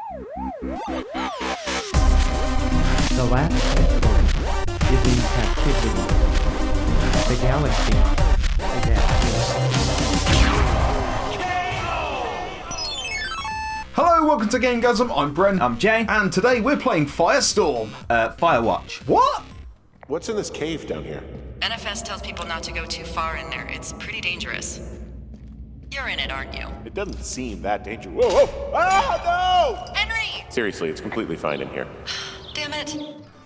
The last century is in captivity. The galaxy adapts. Hello, welcome to GameGazm. I'm Brent. I'm Jay. And today we're playing Firestorm. Firewatch. What? What's in this cave down here? NFS tells people not to go too far in there. It's pretty dangerous. You're in it, aren't you? It doesn't seem that dangerous. Whoa, whoa! Ah, no! Henry! Seriously, it's completely fine in here. Damn it.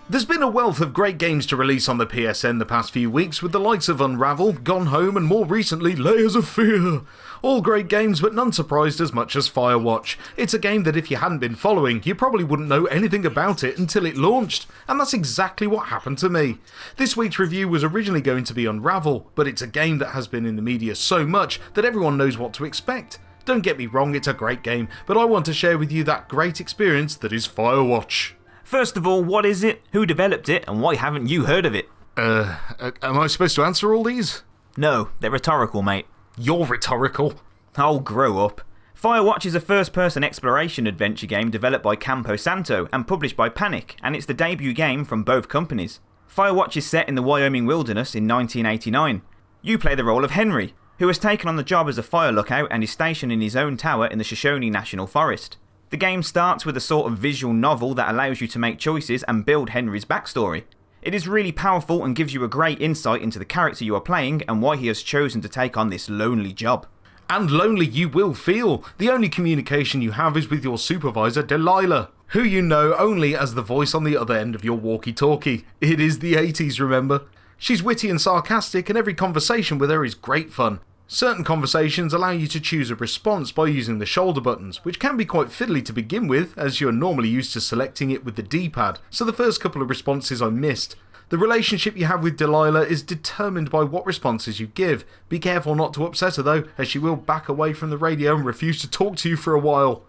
There's been a wealth of great games to release on the PSN the past few weeks, with the likes of Unravel, Gone Home, and more recently, Layers of Fear. All great games, but none surprised as much as Firewatch. It's a game that if you hadn't been following, you probably wouldn't know anything about it until it launched, and that's exactly what happened to me. This week's review was originally going to be Unravel, but it's a game that has been in the media so much that everyone knows what to expect. Don't get me wrong, it's a great game, but I want to share with you that great experience that is Firewatch. First of all, what is it, who developed it, and why haven't you heard of it? Am I supposed to answer all these? No, they're rhetorical, mate. You're rhetorical. Oh, grow up. Firewatch is a first-person exploration adventure game developed by Campo Santo and published by Panic, and it's the debut game from both companies. Firewatch is set in the Wyoming wilderness in 1989. You play the role of Henry, who has taken on the job as a fire lookout and is stationed in his own tower in the Shoshone National Forest. The game starts with a sort of visual novel that allows you to make choices and build Henry's backstory. It is really powerful and gives you a great insight into the character you are playing and why he has chosen to take on this lonely job. And lonely you will feel. The only communication you have is with your supervisor, Delilah, who you know only as the voice on the other end of your walkie-talkie. It is the 80s, remember? She's witty and sarcastic, and every conversation with her is great fun. Certain conversations allow you to choose a response by using the shoulder buttons, which can be quite fiddly to begin with, as you are normally used to selecting it with the D-pad, so the first couple of responses I missed. The relationship you have with Delilah is determined by what responses you give. Be careful not to upset her though, as she will back away from the radio and refuse to talk to you for a while.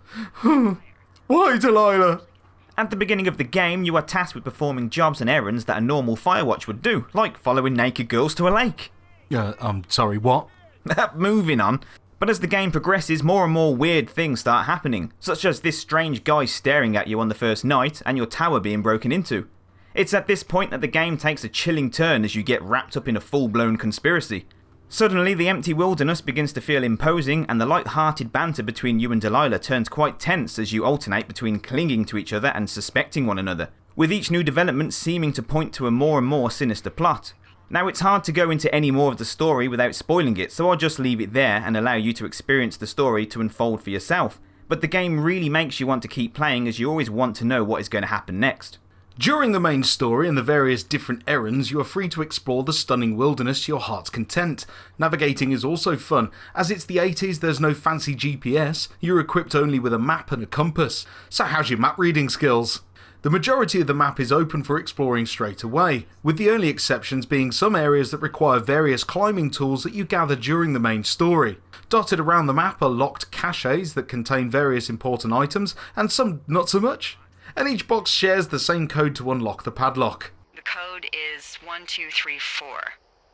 Why, Delilah? At the beginning of the game, you are tasked with performing jobs and errands that a normal Firewatch would do, like following naked girls to a lake. I'm sorry, what? Moving on. But as the game progresses, more and more weird things start happening, such as this strange guy staring at you on the first night and your tower being broken into. It's at this point that the game takes a chilling turn as you get wrapped up in a full-blown conspiracy. Suddenly, the empty wilderness begins to feel imposing, and the light-hearted banter between you and Delilah turns quite tense as you alternate between clinging to each other and suspecting one another, with each new development seeming to point to a more and more sinister plot. Now, it's hard to go into any more of the story without spoiling it, so I'll just leave it there and allow you to experience the story to unfold for yourself. But the game really makes you want to keep playing, as you always want to know what is going to happen next. During the main story and the various different errands, you are free to explore the stunning wilderness to your heart's content. Navigating is also fun. As it's the 80s, there's no fancy GPS, you're equipped only with a map and a compass. So how's your map reading skills? The majority of the map is open for exploring straight away, with the only exceptions being some areas that require various climbing tools that you gather during the main story. Dotted around the map are locked caches that contain various important items, and some not so much. And each box shares the same code to unlock the padlock. The code is 1234.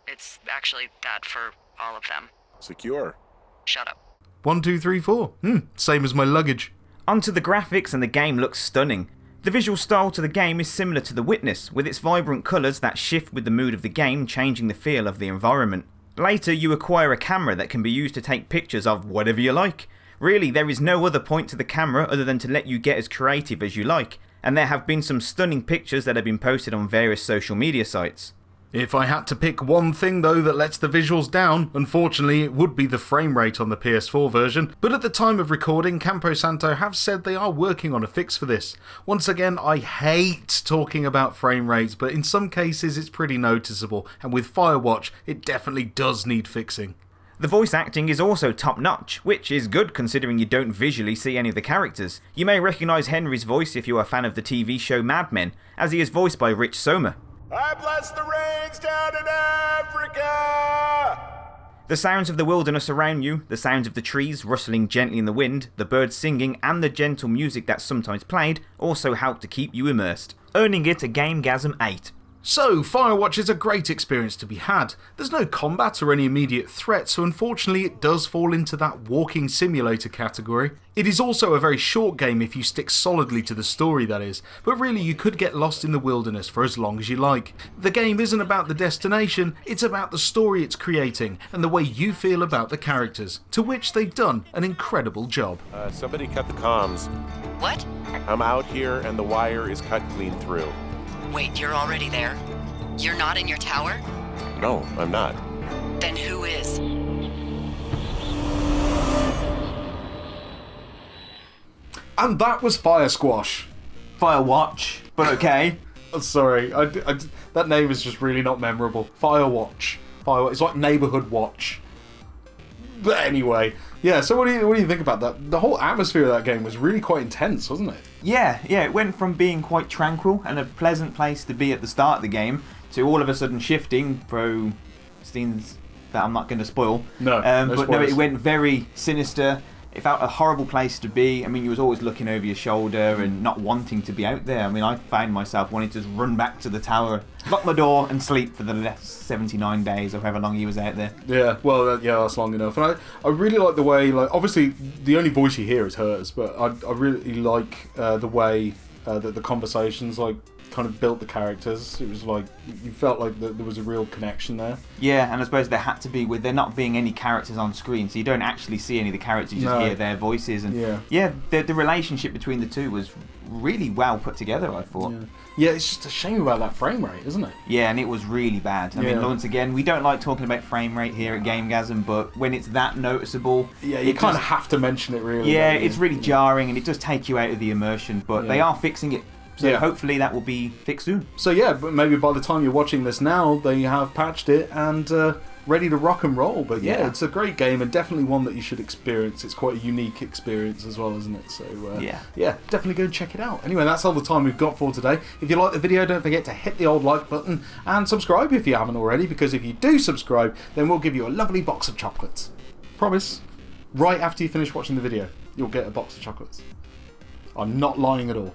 It's actually that for all of them. Secure. Shut up. 1, 2, 3, 4. Same as my luggage. Onto the graphics, and the game looks stunning. The visual style to the game is similar to The Witness, with its vibrant colours that shift with the mood of the game, changing the feel of the environment. Later, you acquire a camera that can be used to take pictures of whatever you like. Really, there is no other point to the camera other than to let you get as creative as you like, and there have been some stunning pictures that have been posted on various social media sites. If I had to pick one thing though that lets the visuals down, unfortunately it would be the frame rate on the PS4 version, but at the time of recording, Campo Santo have said they are working on a fix for this. Once again, I hate talking about frame rates, but in some cases it's pretty noticeable, and with Firewatch it definitely does need fixing. The voice acting is also top notch, which is good considering you don't visually see any of the characters. You may recognise Henry's voice if you are a fan of the TV show Mad Men, as he is voiced by Rich Sommer. I bless the rains down in Africa! The sounds of the wilderness around you, the sounds of the trees rustling gently in the wind, the birds singing, and the gentle music that's sometimes played also help to keep you immersed, earning it a GameGazm 8. So, Firewatch is a great experience to be had. There's no combat or any immediate threat, so unfortunately it does fall into that walking simulator category. It is also a very short game if you stick solidly to the story, that is, but really you could get lost in the wilderness for as long as you like. The game isn't about the destination, it's about the story it's creating and the way you feel about the characters, to which they've done an incredible job. Somebody cut the comms. What? I'm out here and the wire is cut clean through. Wait, you're already there? You're not in your tower? No, I'm not. Then who is? And that was Fire Squash. Firewatch, but okay. Sorry, that name is just really not memorable. Firewatch. Firewatch. It's like Neighborhood Watch. But anyway, yeah, so what do you think about that? The whole atmosphere of that game was really quite intense, wasn't it? Yeah, it went from being quite tranquil and a pleasant place to be at the start of the game to all of a sudden shifting through scenes that I'm not going to spoil. No, no but no, spoilers. it went very sinister. It felt a horrible place to be. I mean, you was always looking over your shoulder and not wanting to be out there. I mean, I found myself wanting to just run back to the tower, lock my door and sleep for the last 79 days or however long he was out there. Yeah, well, yeah, that's long enough. And I really like the way, like, obviously the only voice you hear is hers, but I really like the way that the conversations, like, kind of built the characters. It was like, you felt like there was a real connection there. Yeah, and I suppose there had to be, with there not being any characters on screen, so you don't actually see any of the characters, you just hear their voices. And the relationship between the two was really well put together, I thought. Yeah, it's just a shame about that frame rate, isn't it? Yeah, and it was really bad. I mean, once again, we don't like talking about frame rate here at GameGazm, but when it's that noticeable... Yeah, you kind of have to mention it, really. Yeah, it's really jarring, and it does take you out of the immersion, but they are fixing it. So hopefully that will be fixed soon. So yeah, but maybe by the time you're watching this now, they have patched it and ready to rock and roll. But yeah, it's a great game and definitely one that you should experience. It's quite a unique experience as well, isn't it? So yeah, definitely go and check it out. Anyway, that's all the time we've got for today. If you like the video, don't forget to hit the old like button and subscribe if you haven't already, because if you do subscribe, then we'll give you a lovely box of chocolates. Promise. Right after you finish watching the video, you'll get a box of chocolates. I'm not lying at all.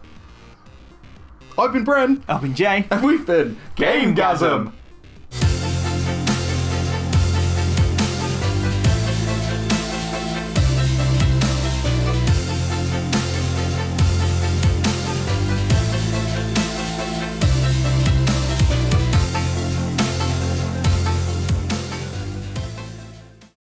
I've been Bren. I've been Jay. And we've been GameGazm.